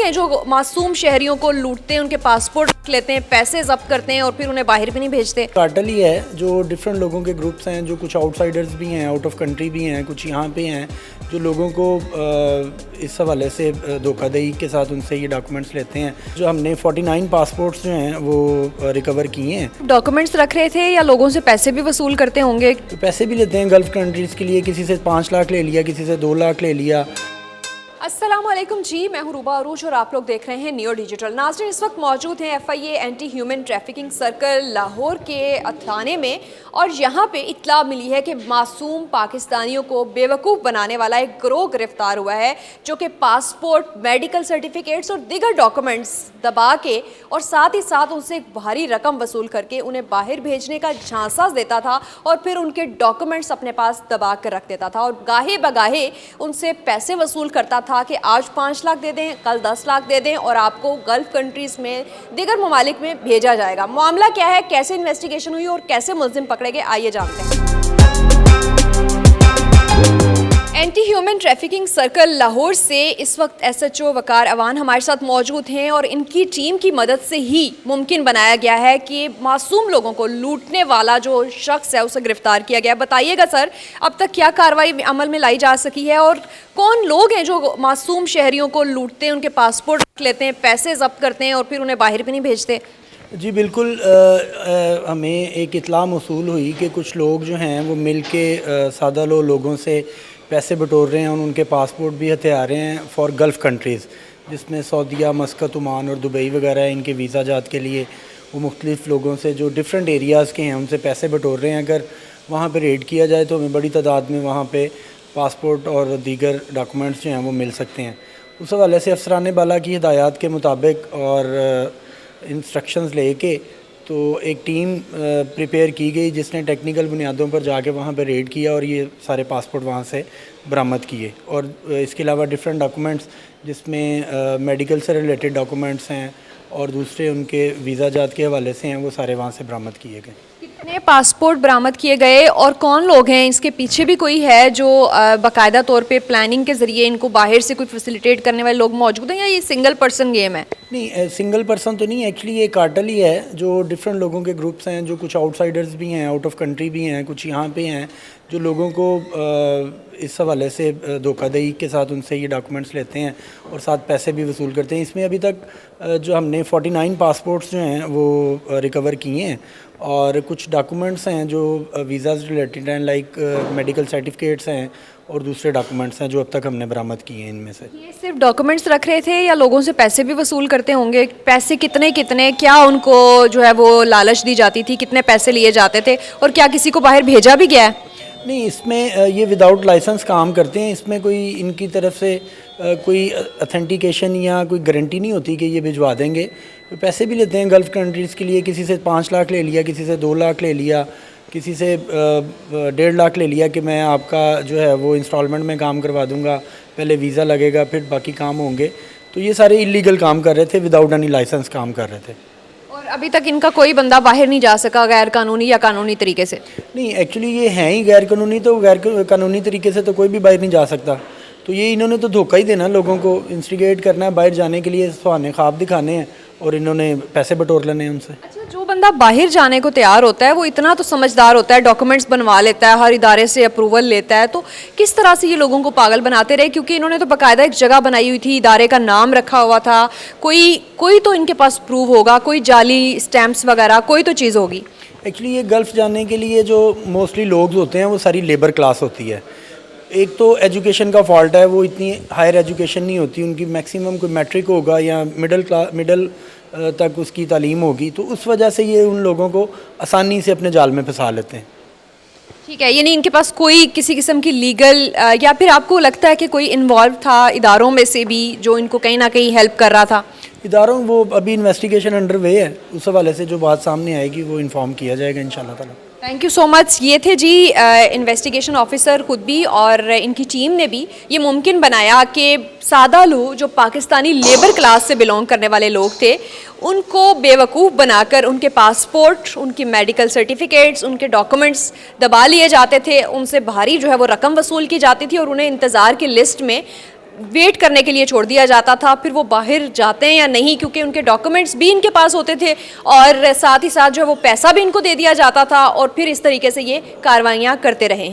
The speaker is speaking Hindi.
हैं जो मासूम शहरियों को लूटते हैं, उनके पासपोर्ट लेते हैं, पैसे जब्त करते हैं और फिर उन्हें बाहर भी नहीं भेजते? कार्टेल ही है जो डिफरेंट लोगों के ग्रुप्स हैं, जो कुछ आउटसाइडर्स भी हैं, आउट ऑफ कंट्री भी हैं, कुछ यहाँ पे हैं, जो लोगों को इस हवाले से धोखाधड़ी के साथ उनसे ये डॉक्यूमेंट्स लेते हैं। जो हमने 49 पासपोर्ट्स जो हैं वो रिकवर किए हैं। डॉक्यूमेंट्स रख रहे थे या लोगों से पैसे भी वसूल करते होंगे? तो पैसे भी लेते हैं गल्फ़ कंट्रीज़ के लिए, किसी से 5 लाख ले लिया, किसी से 2 लाख ले लिया। अस्सलामुअलैकुम जी, मैं हूं रूबा अरूज और आप लोग देख रहे हैं नियो डिजिटल। नाज़रीन, इस वक्त मौजूद हैं FIA anti human trafficking circle Lahore के थाने में और यहाँ पे इत्तला मिली है कि मासूम पाकिस्तानियों को बेवकूफ़ बनाने वाला एक गिरोह गिरफ्तार हुआ है जो कि पासपोर्ट, मेडिकल सर्टिफिकेट्स और दीगर डॉक्यूमेंट्स दबा के और साथ ही साथ उनसे एक भारी रकम वसूल करके उन्हें बाहर भेजने का झांसा देता था और फिर उनके डॉक्यूमेंट्स अपने पास दबा कर रख देता था और गाहे बगाहे उनसे पैसे वसूल करता था कि आज 5 लाख दे दें, कल 10 लाख दे दें और आपको गल्फ़ कंट्रीज़ में, दीगर ममालिक में भेजा जाएगा। मामला क्या है, कैसे इन्वेस्टिगेशन हुई और कैसे मुल्ज़िम पकड़े गए, आइए जानते हैं। Anti human trafficking circle Lahore से इस वक्त SHO वकार अवान हमारे साथ मौजूद हैं और इनकी टीम की मदद से ही मुमकिन बनाया गया है कि मासूम लोगों को लूटने वाला जो शख्स है उसे गिरफ्तार किया गया। बताइएगा सर, अब तक क्या कार्रवाई अमल में लाई जा सकी है और कौन लोग हैं जो मासूम शहरियों को लूटते हैं, उनके पासपोर्ट लेते हैं, पैसे जब्त करते हैं और फिर उन्हें बाहर भी नहीं भेजते? जी बिल्कुल, हमें एक इत्तला मौसूल हुई कि कुछ लोग जो हैं वो मिल के सादा लोगों से पैसे बटोर रहे हैं और उनके पासपोर्ट भी हथिया रहे हैं फॉर गल्फ़ कंट्रीज़, जिसमें सऊदीया, मस्कत, ओमान और दुबई वगैरह है। इनके वीज़ा जात के लिए वो मुख्तलिफ़ लोगों से जो डिफरेंट एरियाज़ के हैं उनसे पैसे बटोर रहे हैं। अगर वहाँ पे रेड किया जाए तो हमें बड़ी तादाद में वहाँ पे पासपोर्ट और दीगर डॉक्यूमेंट्स जो हैं वो मिल सकते हैं। उस हवाले से अफसरान बाला की हिदायत के मुताबिक और इंस्ट्रक्शंस लेके तो एक टीम प्रिपेयर की गई जिसने टेक्निकल बुनियादों पर जाके वहाँ पे रेड किया और ये सारे पासपोर्ट वहाँ से बरामद किए। और इसके अलावा डिफरेंट डॉक्यूमेंट्स जिसमें मेडिकल से रिलेटेड डॉक्यूमेंट्स हैं और दूसरे उनके वीज़ा जात के हवाले से हैं, वो सारे वहाँ से बरामद किए गए। कितने पासपोर्ट बरामद किए गए और कौन लोग हैं? इसके पीछे भी कोई है जो बाकायदा तौर पे प्लानिंग के ज़रिए इनको बाहर से कोई फैसिलिटेट करने वाले लोग मौजूद हैं या ये सिंगल पर्सन गेम है? नहीं, सिंगल पर्सन तो नहीं, एक्चुअली ये कार्टेल ही है जो डिफरेंट लोगों के ग्रुप्स हैं, जो कुछ आउटसाइडर्स भी हैं, आउट ऑफ कंट्री भी हैं, कुछ यहाँ पे हैं, जो लोगों को इस हवाले से धोखाधड़ी के साथ उनसे ये डॉक्यूमेंट्स लेते हैं और साथ पैसे भी वसूल करते हैं। इसमें अभी तक जो हमने 49 पासपोर्ट्स जो हैं वो रिकवर किए हैं और कुछ डॉक्यूमेंट्स हैं जो वीज़ाज़ रिलेटेड हैं, लाइक मेडिकल सर्टिफिकेट्स हैं और दूसरे डॉक्यूमेंट्स हैं जो अब तक हमने बरामद किए हैं। इनमें से ये सिर्फ डॉक्यूमेंट्स रख रहे थे या लोगों से पैसे भी वसूल करते होंगे? पैसे कितने कितने, क्या उनको जो है वो लालच दी जाती थी, कितने पैसे लिए जाते थे और क्या किसी को बाहर भेजा भी गया है? नहीं, इसमें ये विदाउट लाइसेंस काम करते हैं। इसमें कोई इनकी तरफ से कोई अथेंटिकेशन या कोई गारंटी नहीं होती कि ये भिजवा देंगे। तो पैसे भी लेते हैं गल्फ़ कंट्रीज़ के लिए, किसी से 5 लाख ले लिया, किसी से 2 लाख ले लिया, किसी से 1.5 लाख ले लिया कि मैं आपका जो है वो इंस्टॉलमेंट में काम करवा दूंगा, पहले वीज़ा लगेगा फिर बाकी काम होंगे। तो ये सारे इलीगल काम कर रहे थे, विदाउट एनी लाइसेंस काम कर रहे थे। और अभी तक इनका कोई बंदा बाहर नहीं जा सका गैर कानूनी या कानूनी तरीके से? नहीं, एक्चुअली ये हैं ही गैर कानूनी, तो गैर कानूनी तरीके से तो कोई भी बाहर नहीं जा सकता। तो ये इन्होंने तो धोखा ही देना, लोगों को इंस्टिगेट करना है, बाहर जाने के लिए सुहाने ख्वाब दिखाने हैं और इन्होंने पैसे बटोर लेने हैं उनसे। अच्छा, जो बंदा बाहर जाने को तैयार होता है वो इतना तो समझदार होता है, डॉक्यूमेंट्स बनवा लेता है, हर इदारे से अप्रूवल लेता है, तो किस तरह से ये लोगों को पागल बनाते रहे? क्योंकि इन्होंने तो बाकायदा एक जगह बनाई हुई थी, इदारे का नाम रखा हुआ था, कोई तो इनके पास प्रूव होगा, कोई जाली स्टैम्प्स वगैरह कोई तो चीज़ होगी। एक्चुअली ये गल्फ़ जाने के लिए जो मोस्टली लोग होते हैं वो सारी लेबर क्लास होती है। एक तो एजुकेशन का फॉल्ट है, वो इतनी हायर एजुकेशन नहीं होती उनकी, मैक्सिमम कोई मैट्रिक होगा या मिडल तक उसकी तालीम होगी, तो उस वजह से ये उन लोगों को आसानी से अपने जाल में फंसा लेते हैं। ठीक है, यानी इनके पास कोई किसी किस्म की लीगल या फिर आपको लगता है कि कोई इन्वॉल्व था इदारों में से भी जो इनको कहीं ना कहीं हेल्प कर रहा था? इदारों, वो अभी इन्वेस्टिगेशन अंडर वे है, उस हवाले से जो बात सामने आएगी वो इन्फॉर्म किया जाएगा इंशाल्लाह ताला। Thank you so much. ये थे जी इन्वेस्टिगेशन ऑफिसर खुद भी और इनकी टीम ने भी ये मुमकिन बनाया कि सादा लोग जो पाकिस्तानी लेबर क्लास से बिलोंग करने वाले लोग थे उनको बेवकूफ़ बनाकर उनके पासपोर्ट, उनकी मेडिकल सर्टिफिकेट्स, उनके डॉक्यूमेंट्स दबा लिए जाते थे, उनसे भारी जो है वो रकम वसूल की जाती थी और उन्हें इंतज़ार की लिस्ट में वेट करने के लिए छोड़ दिया जाता था, फिर वो बाहर जाते हैं या नहीं, क्योंकि उनके डॉक्यूमेंट्स भी इनके पास होते थे और साथ ही साथ जो है वो पैसा भी इनको दे दिया जाता था और फिर इस तरीके से ये कार्रवाइयाँ करते रहे हैं।